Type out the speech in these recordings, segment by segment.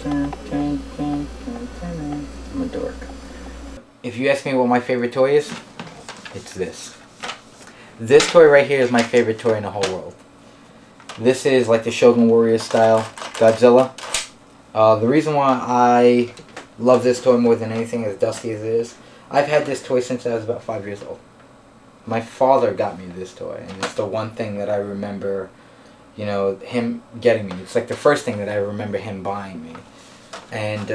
I'm a dork. If you ask me what my favorite toy is, it's this. This toy right here is my favorite toy in the whole world. This is like the Shogun Warriors style Godzilla. The reason why I love this toy more than anything, as dusty as it is, I've had this toy since I was about 5 years old. My father got me this toy, and it's the one thing that I remember, you know, him getting me. It's like the first thing that I remember him buying me. And,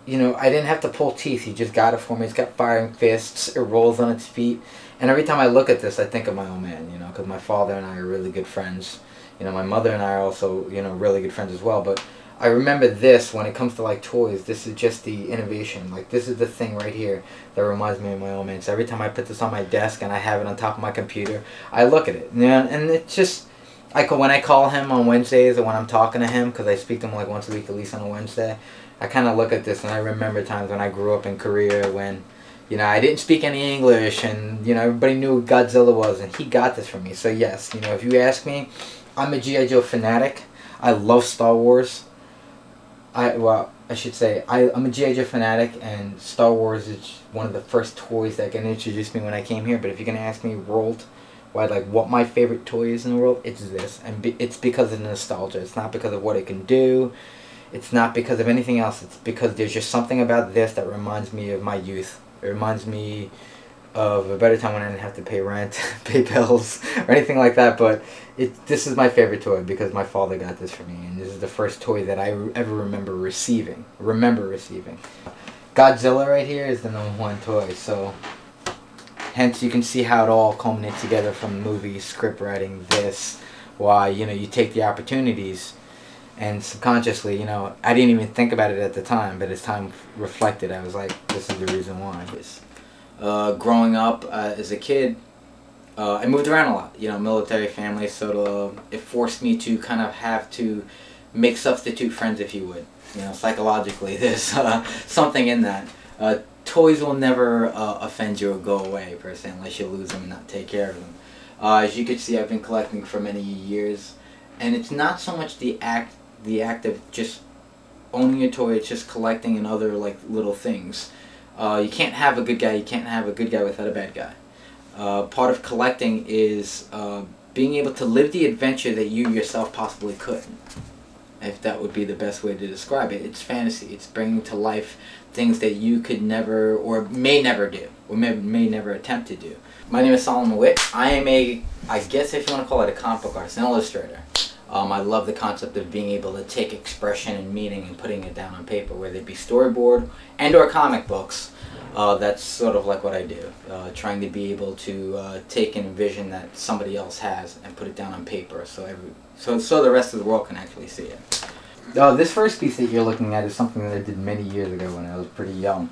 you know, I didn't have to pull teeth. He just got it for me. It's got firing fists. It rolls on its feet. And every time I look at this, I think of my old man, you know, because my father and I are really good friends. You know, my mother and I are also, you know, really good friends as well. But I remember this when it comes to, like, toys. This is just the innovation. Like, this is the thing right here that reminds me of my old man. So every time I put this on my desk and I have it on top of my computer, I look at it. You know, and it's just, when I call him on Wednesdays or when I'm talking to him, because I speak to him like once a week at least on a Wednesday, I kind of look at this and I remember times when I grew up in Korea when, you know, I didn't speak any English and, you know, everybody knew who Godzilla was, and he got this for me. So yes, you know, if you ask me, I'm a G.I. Joe fanatic. I love Star Wars. I'm a G.I. Joe fanatic, and Star Wars is one of the first toys that got introduced me when I came here. But if you're going to ask me what my favorite toy is in the world, it's this. And it's because of the nostalgia. It's not because of what it can do. It's not because of anything else. It's because there's just something about this that reminds me of my youth. It reminds me of a better time when I didn't have to pay rent, pay bills, or anything like that. But this is my favorite toy because my father got this for me, and this is the first toy that I ever remember receiving. Godzilla right here is the #1 toy, so hence you can see how it all culminates together from movies, script writing, this, why, you know, you take the opportunities. And subconsciously, you know, I didn't even think about it at the time, but as time reflected, I was like, this is the reason why. Growing up as a kid, I moved around a lot, you know, military family, so it forced me to kind of have to make substitute friends, if you would. You know, psychologically, there's something in that. Toys will never offend you or go away, per se, unless you lose them and not take care of them. As you can see, I've been collecting for many years, and it's not so much the act of just owning a toy, it's just collecting and other, like, little things. You can't have a good guy, you can't have a good guy without a bad guy. Part of collecting is being able to live the adventure that you yourself possibly couldn't. If that would be the best way to describe it. It's fantasy. It's bringing to life things that you could never or may never do, or may never attempt to do. My name is Solomon Witt. I am I guess if you want to call it a comic book artist, an illustrator. I love the concept of being able to take expression and meaning and putting it down on paper, whether it be storyboard and or comic books. That's sort of like what I do, trying to be able to take an vision that somebody else has and put it down on paper so the rest of the world can actually see it. This first piece that you're looking at is something that I did many years ago when I was pretty young.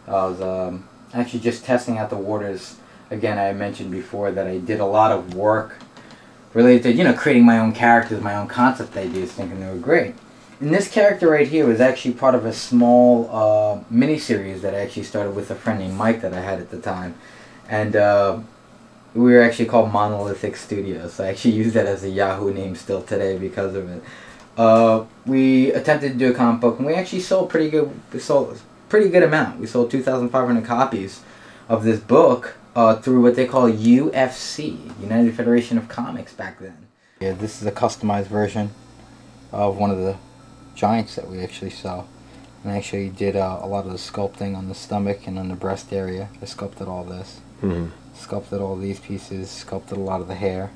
I was actually just testing out the waters. Again, I mentioned before that I did a lot of work related to, you know, creating my own characters, my own concept ideas, thinking they were great. And this character right here was actually part of a small mini-series that I actually started with a friend named Mike that I had at the time. And we were actually called Monolithic Studios, so I actually use that as a Yahoo name still today because of it. We attempted to do a comic book, and we actually sold pretty good. We sold a pretty good amount. We sold 2,500 copies of this book through what they call UFC, United Federation of Comics, back then. Yeah, this is a customized version of one of the giants that we actually sell. And I actually did a lot of the sculpting on the stomach and on the breast area. I sculpted all this. Sculpted all these pieces, sculpted a lot of the hair,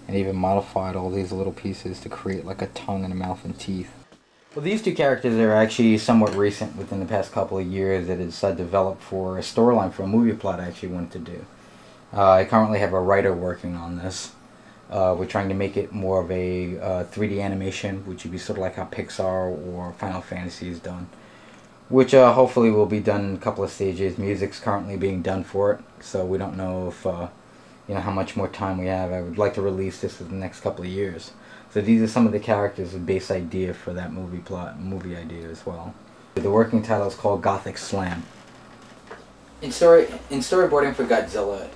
and even modified all these little pieces to create like a tongue and a mouth and teeth. Well, these two characters are actually somewhat recent, within the past couple of years, that it's developed for a storyline for a movie plot I actually wanted to do. I currently have a writer working on this. We're trying to make it more of a 3D animation, which would be sort of like how Pixar or Final Fantasy is done. Which hopefully will be done in a couple of stages. Music's currently being done for it, so we don't know if you know, how much more time we have. I would like to release this within the next couple of years. So these are some of the characters, the base idea for that movie idea as well. The working title is called Gothic Slam. In storyboarding for Godzilla,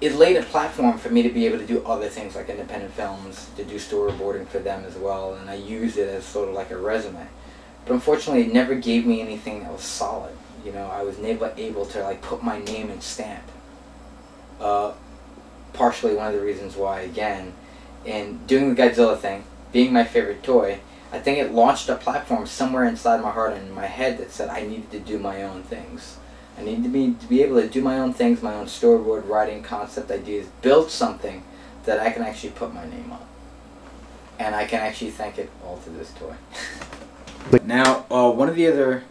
it laid a platform for me to be able to do other things like independent films, to do storyboarding for them as well, and I used it as sort of like a resume. But unfortunately, it never gave me anything that was solid. You know, I was never able to like put my name and stamp. Partially one of the reasons why, again, in doing the Godzilla thing, being my favorite toy, I think it launched a platform somewhere inside my heart and in my head that said I needed to do my own things. I needed to be able to do my own things, my own storyboard, writing, concept ideas, build something that I can actually put my name on. And I can actually thank it all to this toy. Now, one of the other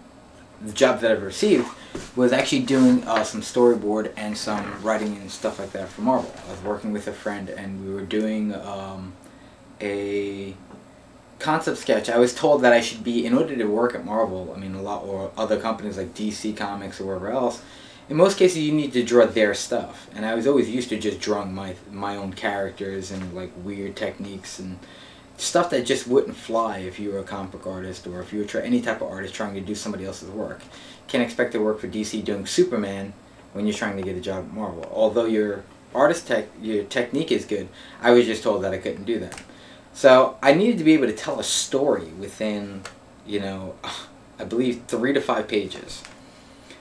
jobs that I've received was actually doing some storyboard and some writing and stuff like that for Marvel. I was working with a friend and we were doing a concept sketch. I was told that I should be, in order to work at Marvel, I mean a lot, or other companies like DC Comics or wherever else, in most cases you need to draw their stuff. And I was always used to just drawing my own characters and like weird techniques and stuff that just wouldn't fly if you were a comic book artist or if you were any type of artist trying to do somebody else's work. Can't expect to work for DC doing Superman when you're trying to get a job at Marvel. Although your your technique is good, I was just told that I couldn't do that. So I needed to be able to tell a story within, you know, I believe 3 to 5 pages.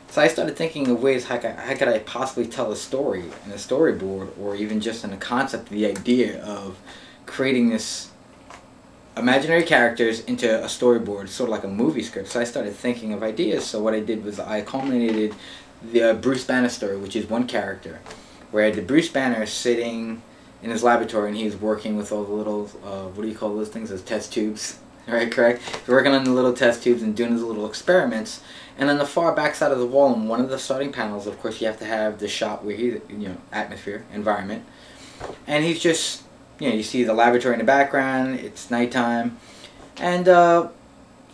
So I started thinking of ways how could I possibly tell a story in a storyboard, or even just in a concept, the idea of creating this imaginary characters into a storyboard, sort of like a movie script. So I started thinking of ideas. So what I did was I culminated the Bruce Banner story, which is one character, where I had the Bruce Banner sitting in his laboratory and he's working with all the little, what do you call those things, those test tubes, right, correct? He's working on the little test tubes and doing his little experiments. And on the far back side of the wall, in one of the starting panels, of course, you have to have the shot where he's, you know, atmosphere, environment. And he's just, you know, you see the laboratory in the background, it's nighttime, and,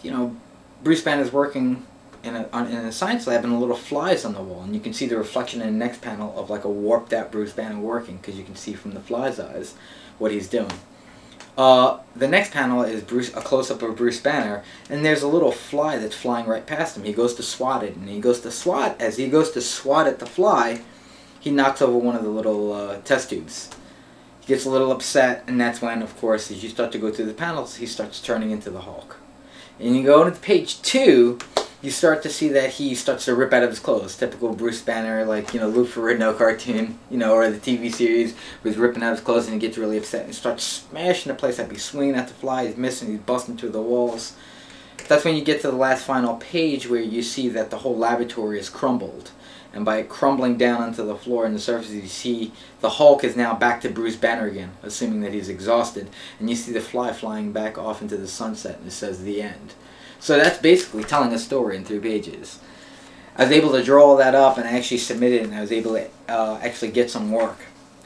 you know, Bruce Banner's working in a science lab and a little flies on the wall, and you can see the reflection in the next panel of like a warped out Bruce Banner working, because you can see from the fly's eyes what he's doing. The next panel is a close-up of Bruce Banner, and there's a little fly that's flying right past him. He goes to swat it, and as he goes to swat at the fly, he knocks over one of the little test tubes. He gets a little upset, and that's when, of course, as you start to go through the panels, he starts turning into the Hulk. And you go into page 2, you start to see that he starts to rip out of his clothes. Typical Bruce Banner, like, you know, Lou Ferrigno cartoon, you know, or the TV series, where he's ripping out his clothes and he gets really upset and starts smashing the place up. He's swinging at the fly, he's missing, he's busting through the walls. That's when you get to the last final page where you see that the whole laboratory is crumbled. And by crumbling down onto the floor and the surface, you see the Hulk is now back to Bruce Banner again, assuming that he's exhausted. And you see the fly flying back off into the sunset, and it says the end. So that's basically telling a story in 3 pages. I was able to draw all that up and I actually submitted it, and I was able to actually get some work.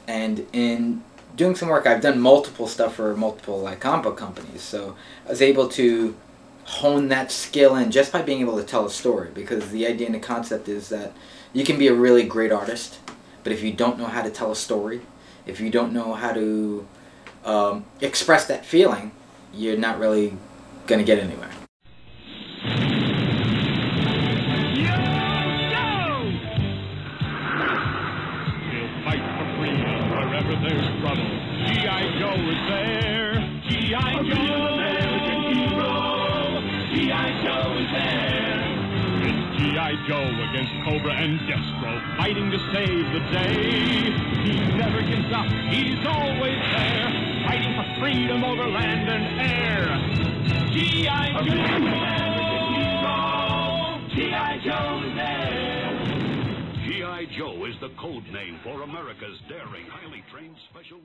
And in doing some work, I've done multiple stuff for multiple like comic book companies. So I was able to hone that skill in just by being able to tell a story, because the idea and the concept is that you can be a really great artist, but if you don't know how to tell a story, if you don't know how to express that feeling, you're not really going to get anywhere. G.I. Joe is there. G.I. Joe, American hero. G.I. Joe is there. It's G.I. Joe against Cobra and Destro, fighting to save the day. He never gives up. He's always there, fighting for freedom over land and air. G.I. Joe, American hero. G.I. Joe is there. G.I. Joe is the code name for America's daring, highly trained special...